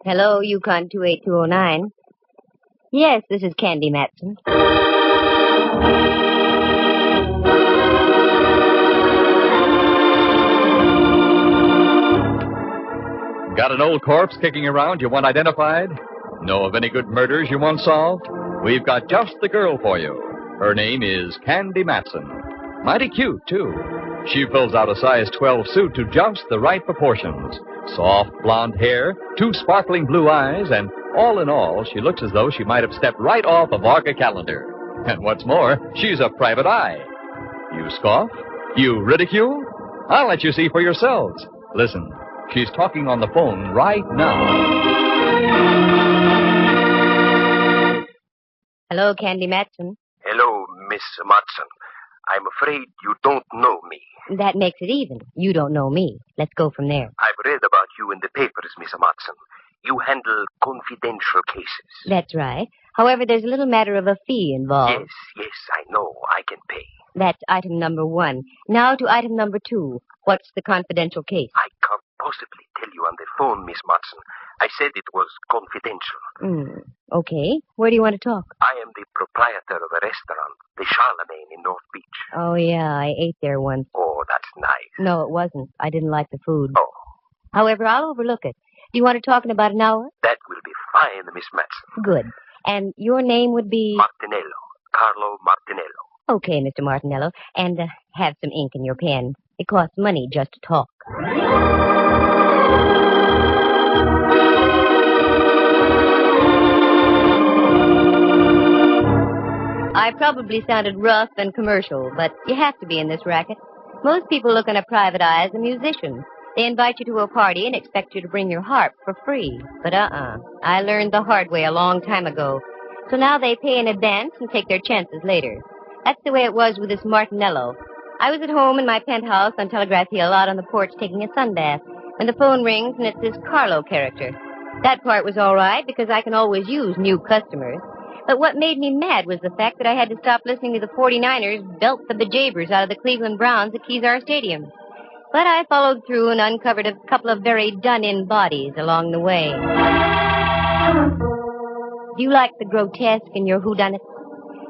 Hello, Yukon 28209. Yes, this is Candy Matson. Got an old corpse kicking around you want identified? Know of any good murders you want solved? We've got just the girl for you. Her name is Candy Matson. Mighty cute, too. She fills out a size 12 suit to just the right proportions. Soft blonde hair, 2 sparkling blue eyes, and all in all, she looks as though she might have stepped right off a Varga calendar. And what's more, she's a private eye. You scoff? You ridicule? I'll let you see for yourselves. Listen, she's talking on the phone right now. Hello, Candy Matson. Hello, Miss Matson. I'm afraid you don't know me. That makes it even. You don't know me. Let's go from there. I've read about you in the papers, Miss Matson. You handle confidential cases. That's right. However, there's a little matter of a fee involved. Yes, I know. I can pay. That's item number 1. Now to item number 2. What's the confidential case? I can't possibly tell you on the phone, Miss Matson. I said it was confidential. Okay. Where do you want to talk? I am the proprietor of a restaurant, the Charlemagne in North Beach. Oh, yeah, I ate there once. Oh, that's nice. No, it wasn't. I didn't like the food. Oh. However, I'll overlook it. Do you want to talk in about an hour? That will be fine, Miss Matson. Good. And your name would be? Martinello. Carlo Martinello. Okay, Mr. Martinello. And have some ink in your pen. It costs money just to talk. I probably sounded rough and commercial, but you have to be in this racket. Most people look on a private eye as a musician. They invite you to a party and expect you to bring your harp for free. But I learned the hard way a long time ago. So now they pay in advance and take their chances later. That's the way it was with this Martinello. I was at home in my penthouse on Telegraph Hill out on the porch taking a sunbath when the phone rings and it's this Carlo character. That part was all right because I can always use new customers. But what made me mad was the fact that I had to stop listening to the 49ers belt the bejabbers out of the Cleveland Browns at Kezar Stadium. But I followed through and uncovered a couple of very done-in bodies along the way. Do you like the grotesque in your whodunit?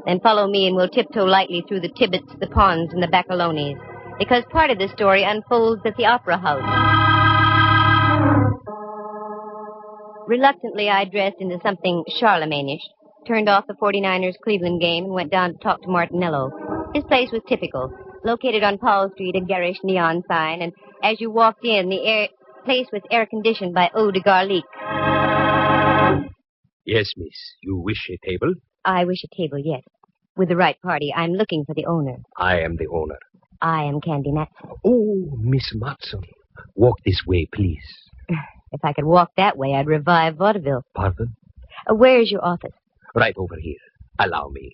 Then follow me and we'll tiptoe lightly through the Tibbets, the Ponds, and the Baccalones. Because part of this story unfolds at the Opera House. Reluctantly, I dressed into something Charlemagne-ish, turned off the 49ers Cleveland game, and went down to talk to Martinello. His place was typical, located on Powell Street, a garish neon sign, and as you walked in, the place was air-conditioned by eau de garlic. Yes, miss. You wish a table? I wish a table, yes. With the right party. I'm looking for the owner. I am the owner. I am Candy Matson. Oh, Miss Matson. Walk this way, please. If I could walk that way, I'd revive vaudeville. Pardon? Where's your office? Right over here. Allow me.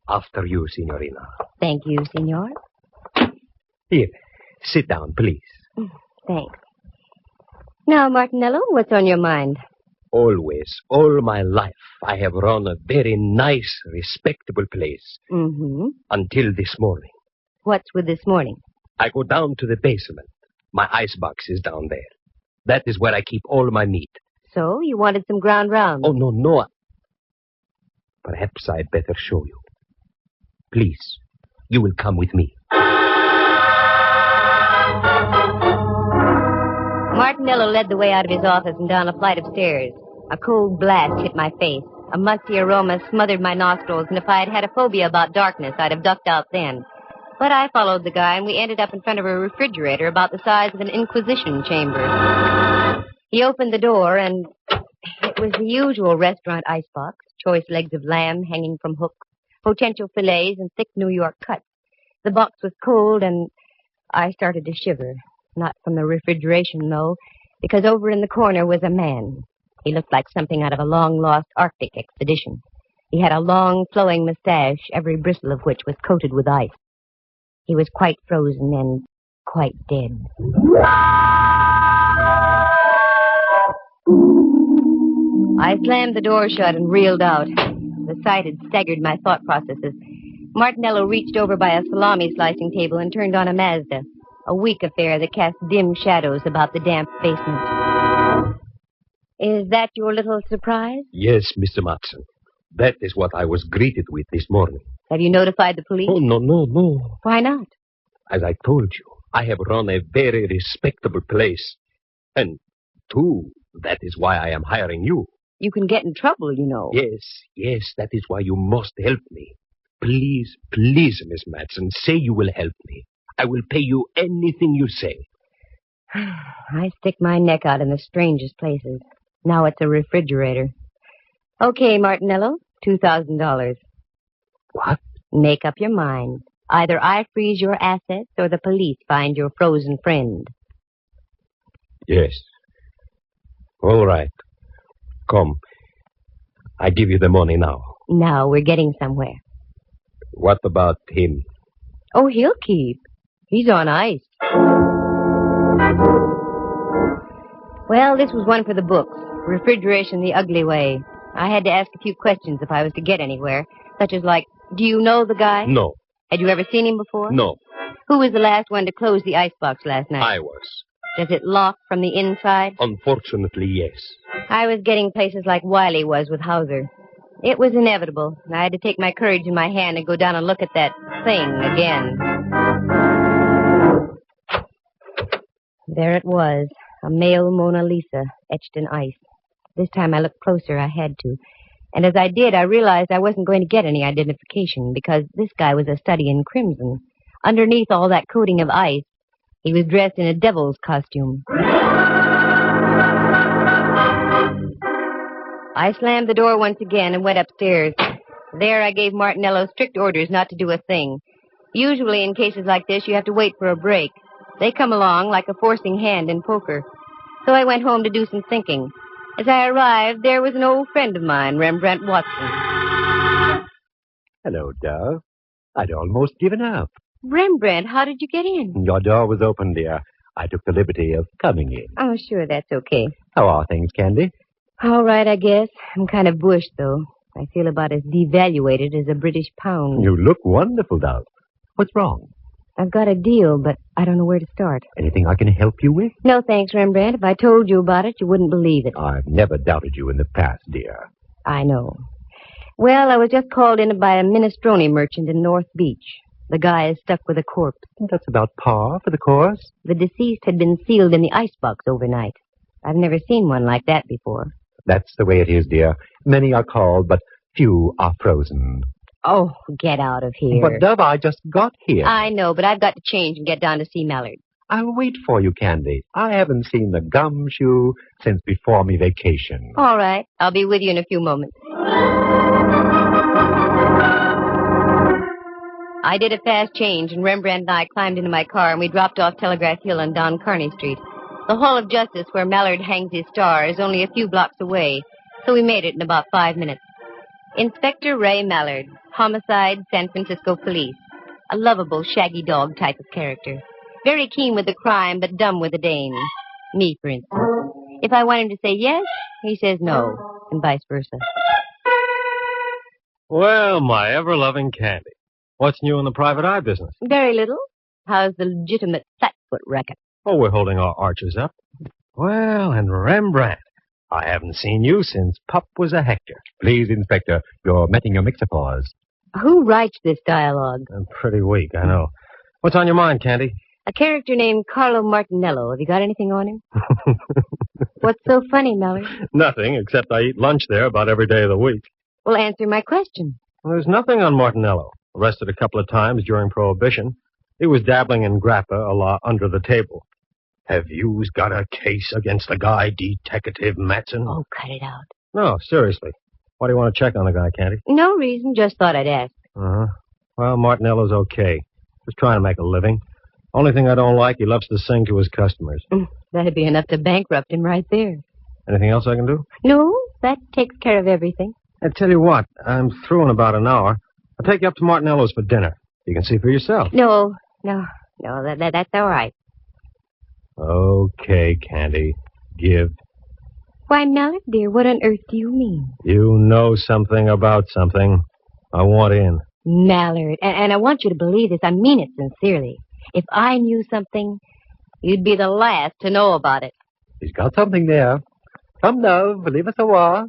After you, Signorina. Thank you, senor. Here, sit down, please. Thanks. Now, Martinello, what's on your mind? Always, all my life, I have run a very nice, respectable place. Mm-hmm. Until this morning. What's with this morning? I go down to the basement. My icebox is down there. That is where I keep all my meat. So, you wanted some ground round? Oh, no. Perhaps I'd better show you. Please, you will come with me. Martinello led the way out of his office and down a flight of stairs. A cold blast hit my face. A musty aroma smothered my nostrils, and if I had had a phobia about darkness, I'd have ducked out then. But I followed the guy, and we ended up in front of a refrigerator about the size of an Inquisition chamber. He opened the door, and it was the usual restaurant icebox, choice legs of lamb hanging from hooks, potential fillets, and thick New York cuts. The box was cold, and I started to shiver. Not from the refrigeration, though, because over in the corner was a man. He looked like something out of a long-lost Arctic expedition. He had a long, flowing mustache, every bristle of which was coated with ice. He was quite frozen and quite dead. I slammed the door shut and reeled out. The sight had staggered my thought processes. Martinello reached over by a salami-slicing table and turned on a Mazda. A weak affair that casts dim shadows about the damp basement. Is that your little surprise? Yes, Mr. Matson. That is what I was greeted with this morning. Have you notified the police? Oh, no. Why not? As I told you, I have run a very respectable place. And, too, that is why I am hiring you. You can get in trouble, you know. Yes, that is why you must help me. Please, Miss Matson, say you will help me. I will pay you anything you say. I stick my neck out in the strangest places. Now it's a refrigerator. Okay, Martinello, $2,000. What? Make up your mind. Either I freeze your assets or the police find your frozen friend. Yes. All right. Come. I give you the money now. Now we're getting somewhere. What about him? Oh, he'll keep. He's on ice. Well, this was one for the books. Refrigeration the ugly way. I had to ask a few questions if I was to get anywhere, such as like, do you know the guy? No. Had you ever seen him before? No. Who was the last one to close the icebox last night? I was. Does it lock from the inside? Unfortunately, yes. I was getting places like Wiley was with Hauser. It was inevitable. I had to take my courage in my hand and go down and look at that thing again. There it was, a male Mona Lisa etched in ice. This time I looked closer, I had to. And as I did, I realized I wasn't going to get any identification because this guy was a study in crimson. Underneath all that coating of ice, he was dressed in a devil's costume. I slammed the door once again and went upstairs. There I gave Martinello strict orders not to do a thing. Usually in cases like this, you have to wait for a break. They come along like a forcing hand in poker. So I went home to do some thinking. As I arrived, there was an old friend of mine, Rembrandt Watson. Hello, Dove. I'd almost given up. Rembrandt, how did you get in? Your door was open, dear. I took the liberty of coming in. Oh, sure, that's okay. How are things, Candy? All right, I guess. I'm kind of bushed, though. I feel about as devaluated as a British pound. You look wonderful, Dove. What's wrong? I've got a deal, but I don't know where to start. Anything I can help you with? No, thanks, Rembrandt. If I told you about it, you wouldn't believe it. I've never doubted you in the past, dear. I know. Well, I was just called in by a minestrone merchant in North Beach. The guy is stuck with a corpse. That's about par for the course. The deceased had been sealed in the icebox overnight. I've never seen one like that before. That's the way it is, dear. Many are called, but few are frozen. Oh, get out of here. But, Dove, I just got here. I know, but I've got to change and get down to see Mallard. I'll wait for you, Candy. I haven't seen the gumshoe since before me vacation. All right. I'll be with you in a few moments. I did a fast change, and Rembrandt and I climbed into my car, and we dropped off Telegraph Hill on Don Kearney Street. The Hall of Justice, where Mallard hangs his star, is only a few blocks away, so we made it in about 5 minutes. Inspector Ray Mallard, Homicide, San Francisco Police. A lovable, shaggy dog type of character. Very keen with the crime, but dumb with the dame. Me, for instance. If I want him to say yes, he says no, and vice versa. Well, my ever-loving Candy. What's new in the private eye business? Very little. How's the legitimate flatfoot racket? Oh, we're holding our arches up. Well, and Rembrandt. I haven't seen you since Pup was a Hector. Please, Inspector, you're metting your mixer-paws. Who writes this dialogue? I'm pretty weak, I know. What's on your mind, Candy? A character named Carlo Martinello. Have you got anything on him? What's so funny, Mallard? Nothing, except I eat lunch there about every day of the week. Well, answer my question. Well, there's nothing on Martinello. Arrested a couple of times during Prohibition. He was dabbling in grappa a la under the table. Have you got a case against the guy, Detective Matson? Oh, cut it out. No, seriously. Why do you want to check on the guy, Candy? No reason, just thought I'd ask. Uh-huh. Well, Martinello's okay. Just trying to make a living. Only thing I don't like, he loves to sing to his customers. That'd be enough to bankrupt him right there. Anything else I can do? No, that takes care of everything. I tell you what, I'm through in about an hour. I'll take you up to Martinello's for dinner. You can see for yourself. No, that's all right. Okay, Candy. Give. Why, Mallard, dear, what on earth do you mean? You know something about something. I want in. Mallard, and I want you to believe this. I mean it sincerely. If I knew something, you'd be the last to know about it. He's got something there. Come, love, leave us a while.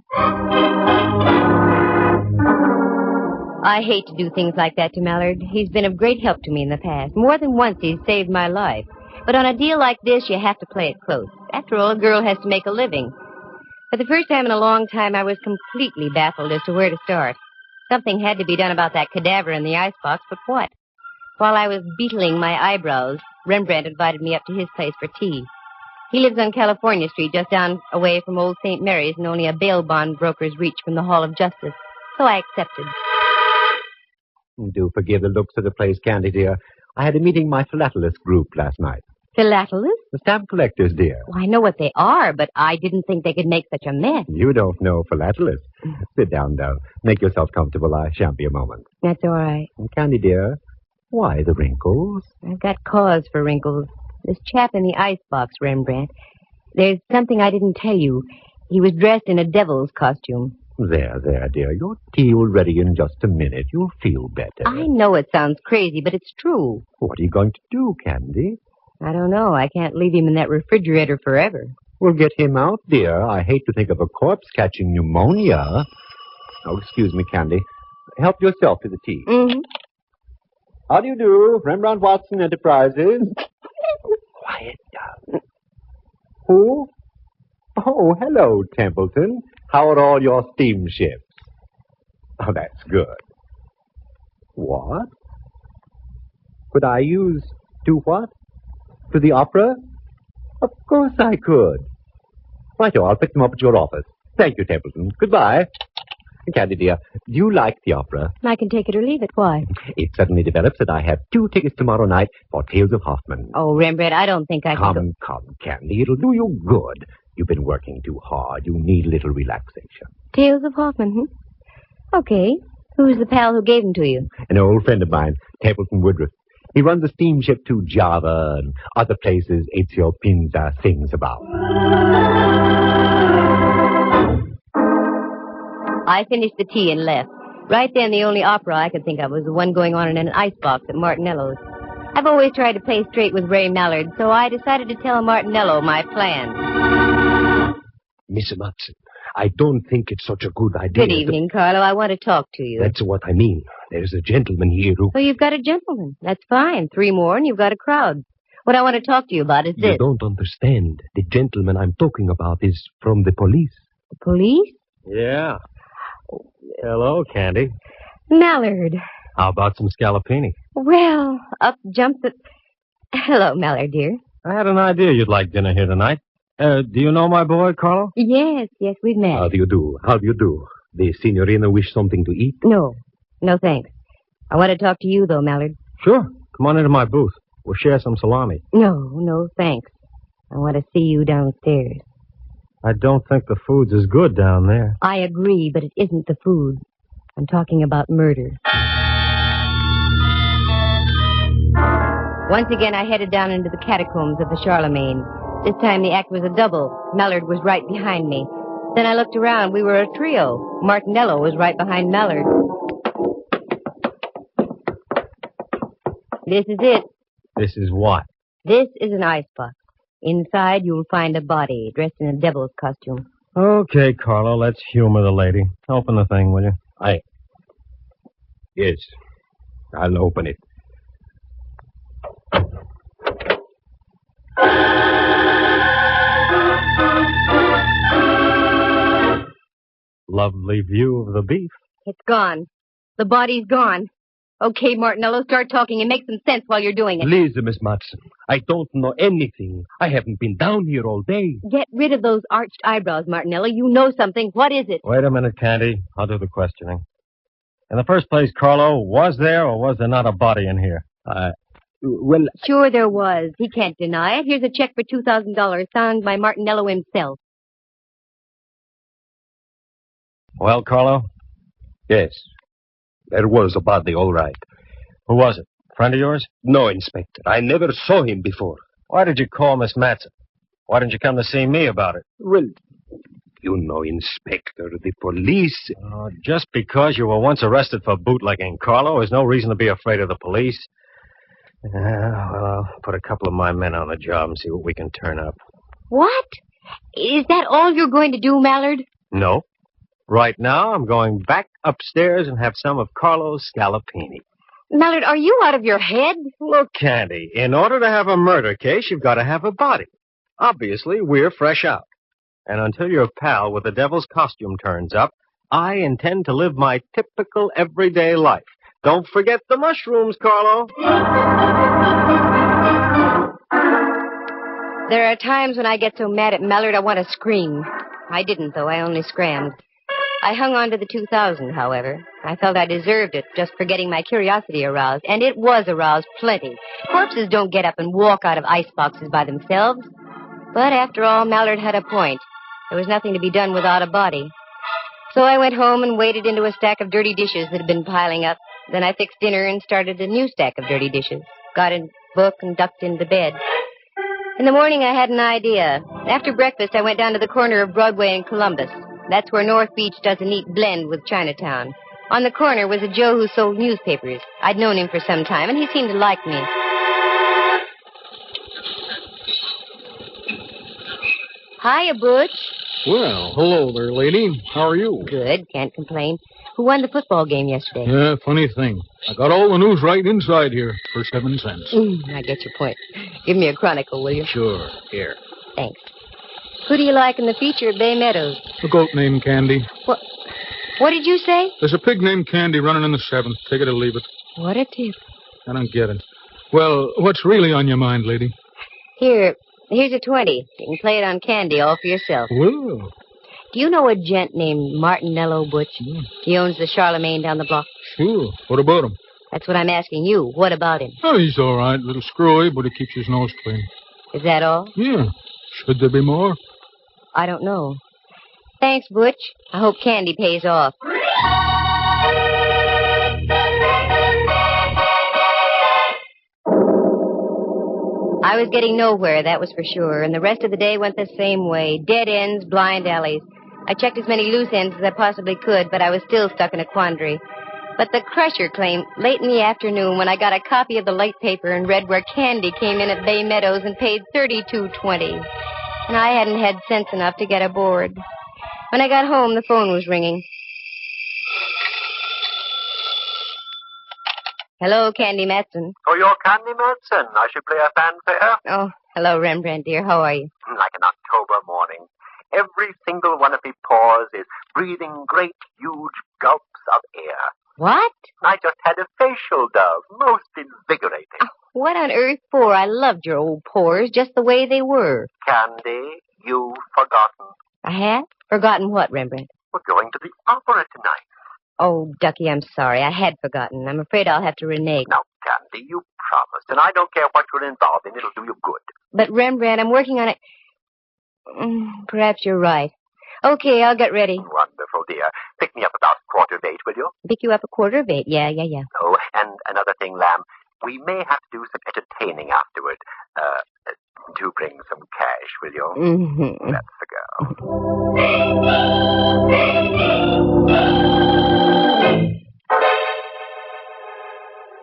I hate to do things like that to Mallard. He's been of great help to me in the past. More than once he's saved my life. But on a deal like this, you have to play it close. After all, a girl has to make a living. For the first time in a long time, I was completely baffled as to where to start. Something had to be done about that cadaver in the icebox, but what? While I was beetling my eyebrows, Rembrandt invited me up to his place for tea. He lives on California Street, just down away from Old St. Mary's, and only a bail bond broker's reach from the Hall of Justice. So I accepted. Do forgive the looks of the place, Candy, dear. I had a meeting my philatelist group last night. Philatelist? The stamp collectors, dear. Well, I know what they are, but I didn't think they could make such a mess. You don't know philatelists. Sit down, love. Make yourself comfortable. I shan't be a moment. That's all right. And Candy, dear, why the wrinkles? I've got cause for wrinkles. This chap in the icebox, Rembrandt. There's something I didn't tell you. He was dressed in a devil's costume. There, dear. Your tea will ready in just a minute. You'll feel better. I know it sounds crazy, but it's true. What are you going to do, Candy? I don't know. I can't leave him in that refrigerator forever. We'll get him out, dear. I hate to think of a corpse catching pneumonia. Oh, excuse me, Candy. Help yourself to the tea. Mm-hmm. How do you do, Rembrandt Watson Enterprises? Quiet down. Who? Oh, hello, Templeton. How are all your steamships? Oh, that's good. What? Could I use... Do what? To the opera? Of course I could. Righto, I'll pick them up at your office. Thank you, Templeton. Goodbye. Candy, dear, do you like the opera? I can take it or leave it. Why? It suddenly develops that I have 2 tickets tomorrow night for Tales of Hoffman. Oh, Rembrandt, I don't think I can go. Come, Candy. It'll do you good. You've been working too hard. You need a little relaxation. Tales of Hoffman, Okay. Who's the pal who gave him to you? An old friend of mine, Templeton Woodruff. He runs a steamship to Java and other places Ezio Pinza sings about. I finished the tea and left. Right then, the only opera I could think of was the one going on in an icebox at Martinello's. I've always tried to play straight with Ray Mallard, so I decided to tell Martinello my plan. Miss Matson, I don't think it's such a good idea. Good evening, Carlo. I want to talk to you. That's what I mean. There's a gentleman here who... So you've got a gentleman. That's fine. 3 more and you've got a crowd. What I want to talk to you about is this. You don't understand. The gentleman I'm talking about is from the police. The police? Yeah. Hello, Candy. Mallard. How about some scallopini? Well, up jumps the... Hello, Mallard, dear. I had an idea you'd like dinner here tonight. Do you know my boy, Carlo? Yes, we've met. How do you do? The signorina wish something to eat? No, thanks. I want to talk to you, though, Mallard. Sure. Come on into my booth. We'll share some salami. No, thanks. I want to see you downstairs. I don't think the food's as good down there. I agree, but it isn't the food. I'm talking about murder. Once again, I headed down into the catacombs of the Charlemagne. This time the act was a double. Mallard was right behind me. Then I looked around. We were a trio. Martinello was right behind Mallard. This is it. This is what? This is an icebox. Inside, you'll find a body dressed in a devil's costume. Okay, Carlo, let's humor the lady. Open the thing, will you? Yes, I'll open it. Lovely view of the beef. It's gone. The body's gone. Okay, Martinello, start talking and make some sense while you're doing it. Please, Miss Matson, I don't know anything. I haven't been down here all day. Get rid of those arched eyebrows, Martinello. You know something. What is it? Wait a minute, Candy. I'll do the questioning. In the first place, Carlo, was there or was there not a body in here? Well... Sure there was. He can't deny it. Here's a check for $2,000 signed by Martinello himself. Well, Carlo? Yes. There was a body, all right. Who was it? Friend of yours? No, Inspector. I never saw him before. Why did you call Miss Matson? Why didn't you come to see me about it? Well, you know, Inspector, the police... Just because you were once arrested for bootlegging, Carlo, is no reason to be afraid of the police. Yeah, well, I'll put a couple of my men on the job and see what we can turn up. What? Is that all you're going to do, Mallard? No. Right now, I'm going back upstairs and have some of Carlo's scallopini. Mallard, are you out of your head? Look, Candy, in order to have a murder case, you've got to have a body. Obviously, we're fresh out. And until your pal with the devil's costume turns up, I intend to live my typical everyday life. Don't forget the mushrooms, Carlo. There are times when I get so mad at Mallard I want to scream. I didn't, though. I only scrammed. I hung on to the 2,000, however. I felt I deserved it just for getting my curiosity aroused. And it was aroused plenty. Corpses don't get up and walk out of iceboxes by themselves. But after all, Mallard had a point. There was nothing to be done without a body. So I went home and waded into a stack of dirty dishes that had been piling up. Then I fixed dinner and started a new stack of dirty dishes. Got a book and ducked into bed. In the morning, I had an idea. After breakfast, I went down to the corner of Broadway and Columbus. That's where North Beach does a neat blend with Chinatown. On the corner was a Joe who sold newspapers. I'd known him for some time, and he seemed to like me. Hiya, Butch. Well, hello there, lady. How are you? Good, can't complain. Who won the football game yesterday? Yeah, funny thing. I got all the news right inside here for 7 cents. I get your point. Give me a chronicle, will you? Sure. Here. Thanks. Who do you like in the feature at Bay Meadows? A goat named Candy. What did you say? There's a pig named Candy running in the 7th. Take it or leave it. What a tip. I don't get it. Well, what's really on your mind, lady? Here's a 20. You can play it on Candy all for yourself. Well. Do you know a gent named Martinello, Butch? He owns the Charlemagne down the block. Sure. What about him? That's what I'm asking you. What about him? Oh, he's all right. A little screwy, but he keeps his nose clean. Is that all? Yeah. Should there be more? I don't know. Thanks, Butch. I hope Candy pays off. I was getting nowhere, that was for sure, and the rest of the day went the same way. Dead ends, blind alleys. I checked as many loose ends as I possibly could, but I was still stuck in a quandary. But the Crusher claimed late in the afternoon when I got a copy of the late paper and read where Candy came in at Bay Meadows and paid $32.20. And I hadn't had sense enough to get aboard. When I got home, the phone was ringing. Hello, Candy Matson. Oh, you're Candy Matson. I should play a fanfare. Oh, hello, Rembrandt, dear. How are you? Like an October morning. Every single one of me pores is breathing great, huge gulps of air. What? I just had a facial dove. Most invigorating. Oh, what on earth for? I loved your old pores just the way they were. Candy, you've forgotten. I have? Forgotten what, Rembrandt? We're going to the opera tonight. Oh, Ducky, I'm sorry. I had forgotten. I'm afraid I'll have to renege. Now, Candy, you promised, and I don't care what you're involved in. It'll do you good. But, Rembrandt, I'm working on it. Perhaps you're right. Okay, I'll get ready. Wonderful, dear. Pick me up about 7:45, will you? Pick you up 7:15. Yeah. Oh, and another thing, Lamb. We may have to do some entertaining afterward. Do bring some cash, will you? Mm-hmm. Let's go.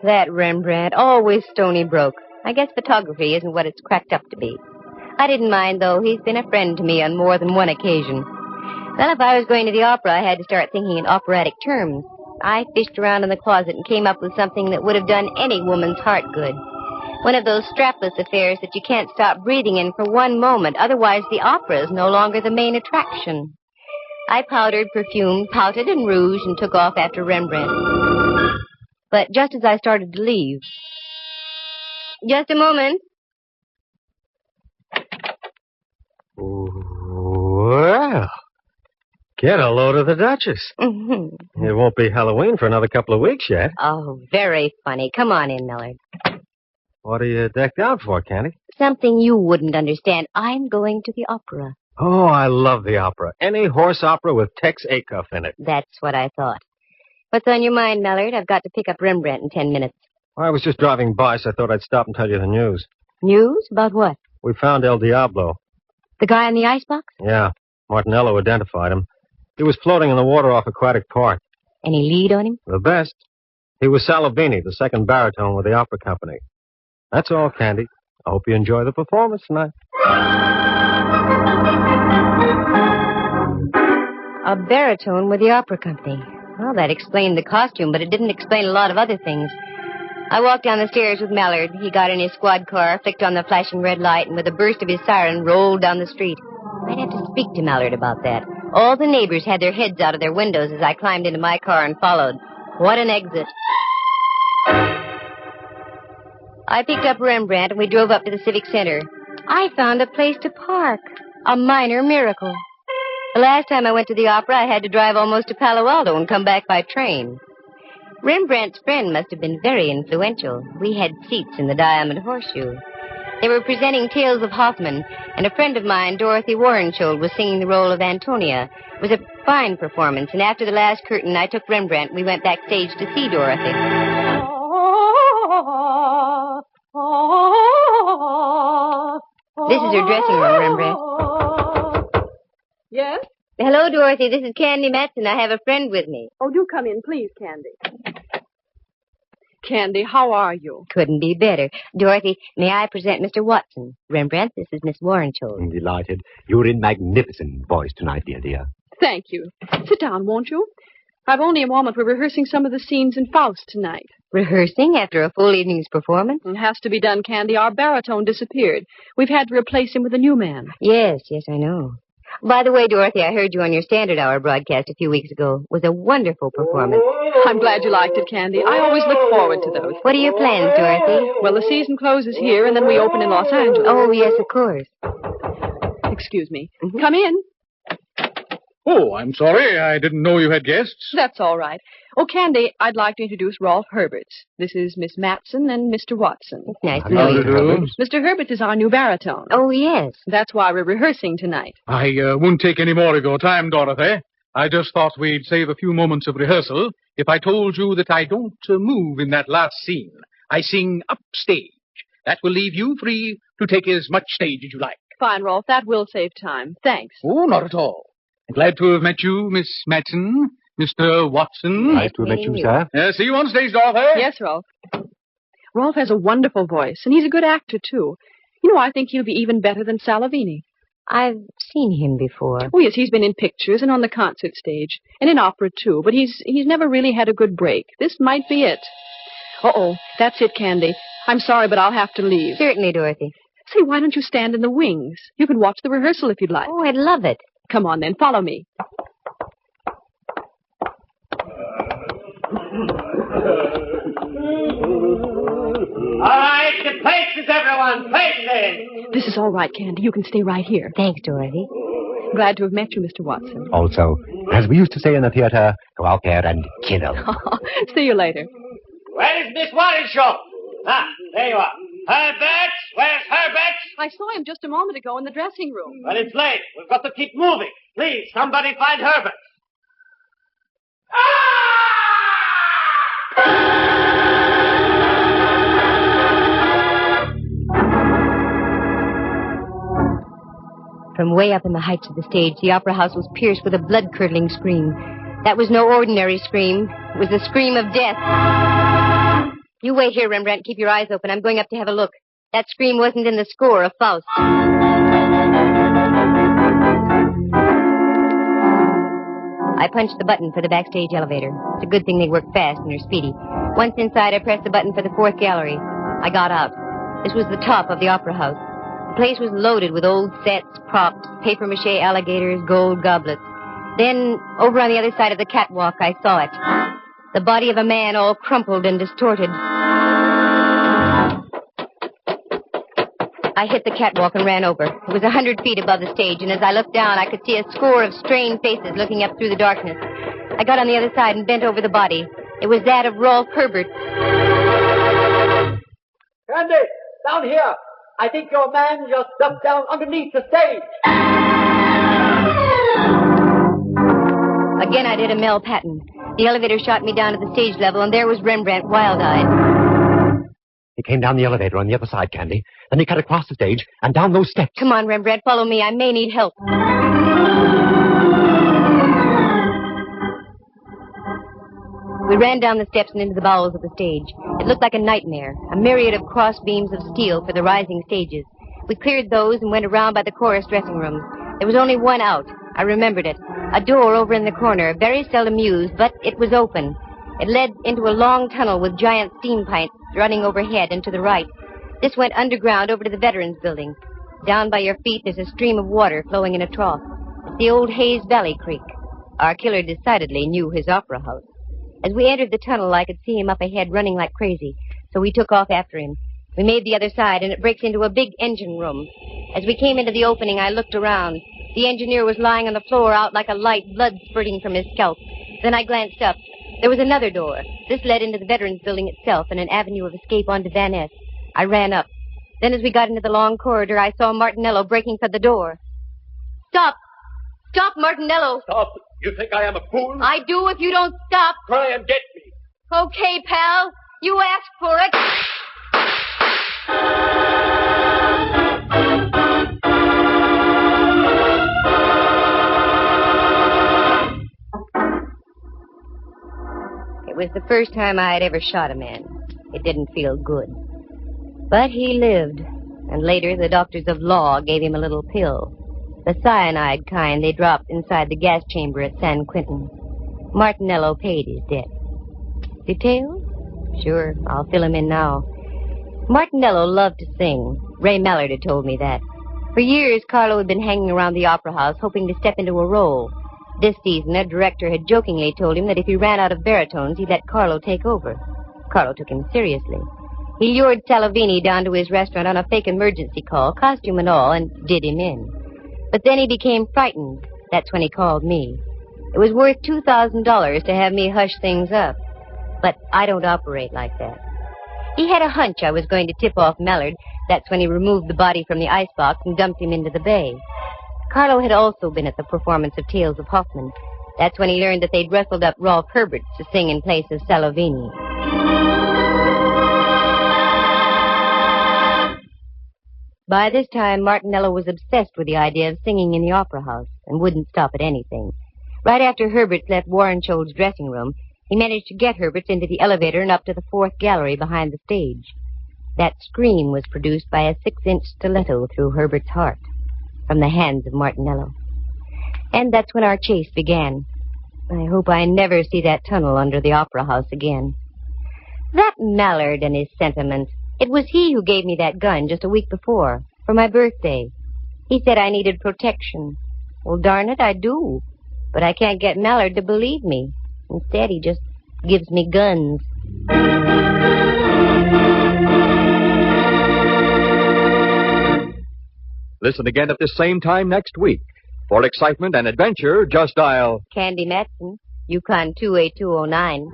That Rembrandt, always stony broke. I guess photography isn't what it's cracked up to be. I didn't mind, though. He's been a friend to me on more than one occasion. Well, if I was going to the opera, I had to start thinking in operatic terms. I fished around in the closet and came up with something that would have done any woman's heart good. One of those strapless affairs that you can't stop breathing in for one moment, otherwise the opera is no longer the main attraction. I powdered, perfumed, pouted, and rouged, and took off after Rembrandt. But just as I started to leave... Just a moment. Well, get a load of the Duchess. Mm-hmm. It won't be Halloween for another couple of weeks yet. Oh, very funny. Come on in, Millard. What are you decked out for, Candy? Something you wouldn't understand. I'm going to the opera. Oh, I love the opera. Any horse opera with Tex Acuff in it. That's what I thought. What's on your mind, Millard? I've got to pick up Rembrandt in 10 minutes. Well, I was just driving by, so I thought I'd stop and tell you the news. News? About what? We found El Diablo. The guy in the icebox? Yeah. Martinello identified him. He was floating in the water off Aquatic Park. Any lead on him? The best. He was Salvini, the second baritone with the opera company. That's all, Candy. I hope you enjoy the performance tonight. A baritone with the opera company. Well, that explained the costume, but it didn't explain a lot of other things. I walked down the stairs with Mallard. He got in his squad car, flicked on the flashing red light, and with a burst of his siren, rolled down the street. I'd have to speak to Mallard about that. All the neighbors had their heads out of their windows as I climbed into my car and followed. What an exit. I picked up Rembrandt and we drove up to the Civic Center. I found a place to park. A minor miracle. The last time I went to the opera, I had to drive almost to Palo Alto and come back by train. Rembrandt's friend must have been very influential. We had seats in the Diamond Horseshoe. They were presenting Tales of Hoffmann, and a friend of mine, Dorothy Warrenshold, was singing the role of Antonia. It was a fine performance, and after the last curtain, I took Rembrandt and we went backstage to see Dorothy. This is her dressing room, Rembrandt. Yes? Hello, Dorothy. This is Candy Matson. I have a friend with me. Oh, do come in, please, Candy. Candy, how are you? Couldn't be better. Dorothy, may I present Mr. Watson? Rembrandt, this is Miss Warrenshold. I'm delighted. You're in magnificent voice tonight, dear. Thank you. Sit down, won't you? I've only a moment. We're rehearsing some of the scenes in Faust tonight. Rehearsing after a full evening's performance? It has to be done, Candy. Our baritone disappeared. We've had to replace him with a new man. Yes, I know. By the way, Dorothy, I heard you on your Standard Hour broadcast a few weeks ago. It was a wonderful performance. I'm glad you liked it, Candy. I always look forward to those. What are your plans, Dorothy? Well, the season closes here, and then we open in Los Angeles. Oh, yes, of course. Excuse me. Mm-hmm. Come in. Oh, I'm sorry. I didn't know you had guests. That's all right. Oh, Candy, I'd like to introduce Rolf Herberts. This is Miss Matson and Mr. Watson. It's nice to know you. Mr. Herberts is our new baritone. Oh, yes. That's why we're rehearsing tonight. I won't take any more of your time, Dorothy. I just thought we'd save a few moments of rehearsal if I told you that I don't move in that last scene. I sing upstage. That will leave you free to take as much stage as you like. Fine, Rolf. That will save time. Thanks. Oh, not at all. Glad to have met you, Miss Matson, Mr. Watson. Nice to have met you, sir. See you on stage, Dorothy. Yes, Rolf. Rolf has a wonderful voice, and he's a good actor, too. You know, I think he'll be even better than Salavini. I've seen him before. Oh, yes, he's been in pictures and on the concert stage, and in opera, too, but he's never really had a good break. This might be it. Uh-oh, that's it, Candy. I'm sorry, but I'll have to leave. Certainly, Dorothy. Say, why don't you stand in the wings? You can watch the rehearsal if you'd like. Oh, I'd love it. Come on, then. Follow me. All right, the places, everyone. Places. This is all right, Candy. You can stay right here. Thanks, Dorothy. Glad to have met you, Mr. Watson. Also, as we used to say in the theater, go out there and kill them. See you later. Where is Miss Warrenshaw? Ah, there you are. Herberts? Where's Herberts? I saw him just a moment ago in the dressing room. Well, it's late. We've got to keep moving. Please, somebody find Herberts. From way up in the heights of the stage, the opera house was pierced with a blood-curdling scream. That was no ordinary scream. It was the scream of death. You wait here, Rembrandt. Keep your eyes open. I'm going up to have a look. That scream wasn't in the score of Faust. I punched the button for the backstage elevator. It's a good thing they work fast and are speedy. Once inside, I pressed the button for the fourth gallery. I got out. This was the top of the opera house. The place was loaded with old sets, props, papier-mâché alligators, gold goblets. Then, over on the other side of the catwalk, I saw it. The body of a man all crumpled and distorted. I hit the catwalk and ran over. It was 100 feet above the stage, and as I looked down, I could see a score of strained faces looking up through the darkness. I got on the other side and bent over the body. It was that of Rolf Herbert. Candy, down here. I think your man just dumped down underneath the stage. Again, I did a Mel Patton. The elevator shot me down to the stage level, and there was Rembrandt, wild-eyed. He came down the elevator on the other side, Candy. Then he cut across the stage and down those steps. Come on, Rembrandt, follow me. I may need help. We ran down the steps and into the bowels of the stage. It looked like a nightmare, a myriad of cross beams of steel for the rising stages. We cleared those and went around by the chorus dressing rooms. There was only one out. I remembered it. A door over in the corner, very seldom used, but it was open. It led into a long tunnel with giant steam pipes running overhead and to the right. This went underground over to the Veterans Building. Down by your feet, there's a stream of water flowing in a trough. It's the old Hayes Valley Creek. Our killer decidedly knew his opera house. As we entered the tunnel, I could see him up ahead running like crazy, so we took off after him. We made the other side, and it breaks into a big engine room. As we came into the opening, I looked around. The engineer was lying on the floor out like a light, blood spurting from his scalp. Then I glanced up. There was another door. This led into the Veterans Building itself and an avenue of escape onto Van Ness. I ran up. Then as we got into the long corridor, I saw Martinello breaking for the door. Stop! Stop, Martinello! Stop! You think I am a fool? I do if you don't stop. Try and get me. Okay, pal. You asked for it. It was the first time I had ever shot a man. It didn't feel good. But he lived, and later the doctors of law gave him a little pill. The cyanide kind they dropped inside the gas chamber at San Quentin. Martinello paid his debt. Details? Sure, I'll fill him in now. Martinello loved to sing. Ray Mallard had told me that. For years, Carlo had been hanging around the opera house hoping to step into a role. This season, a director had jokingly told him that if he ran out of baritones, he'd let Carlo take over. Carlo took him seriously. He lured Salavini down to his restaurant on a fake emergency call, costume and all, and did him in. But then he became frightened. That's when he called me. It was worth $2,000 to have me hush things up. But I don't operate like that. He had a hunch I was going to tip off Mallard. That's when he removed the body from the icebox and dumped him into the bay. Carlo had also been at the performance of Tales of Hoffman. That's when he learned that they'd rustled up Rolf Herberts to sing in place of Salovini. By this time, Martinello was obsessed with the idea of singing in the opera house and wouldn't stop at anything. Right after Herberts left Warrenshold's dressing room, he managed to get Herberts into the elevator and up to the fourth gallery behind the stage. That scream was produced by a 6-inch stiletto through Herbert's heart from the hands of Martinello. And that's when our chase began. I hope I never see that tunnel under the opera house again. That Mallard and his sentiments. It was he who gave me that gun just a week before, for my birthday. He said I needed protection. Well, darn it, I do. But I can't get Mallard to believe me. Instead, he just gives me guns. Listen again at this same time next week. For excitement and adventure, just dial Candy Matson, Yukon 28209.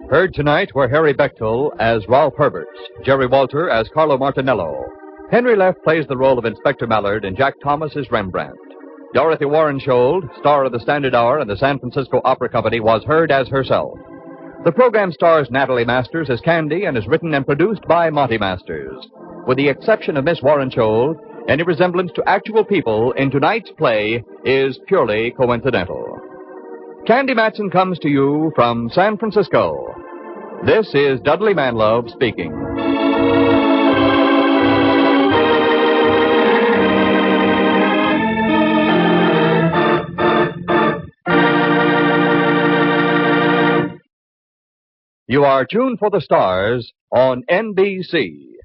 Heard tonight were Harry Bechtel as Rolf Herberts, Jerry Walter as Carlo Martinello. Henry Leff plays the role of Inspector Mallard, and Jack Thomas is Rembrandt. Dorothy Warrenshold, star of the Standard Hour and the San Francisco Opera Company, was heard as herself. The program stars Natalie Masters as Candy and is written and produced by Monty Masters. With the exception of Miss Warrenshold, any resemblance to actual people in tonight's play is purely coincidental. Candy Matson comes to you from San Francisco. This is Dudley Manlove speaking. You are tuned for the stars on NBC.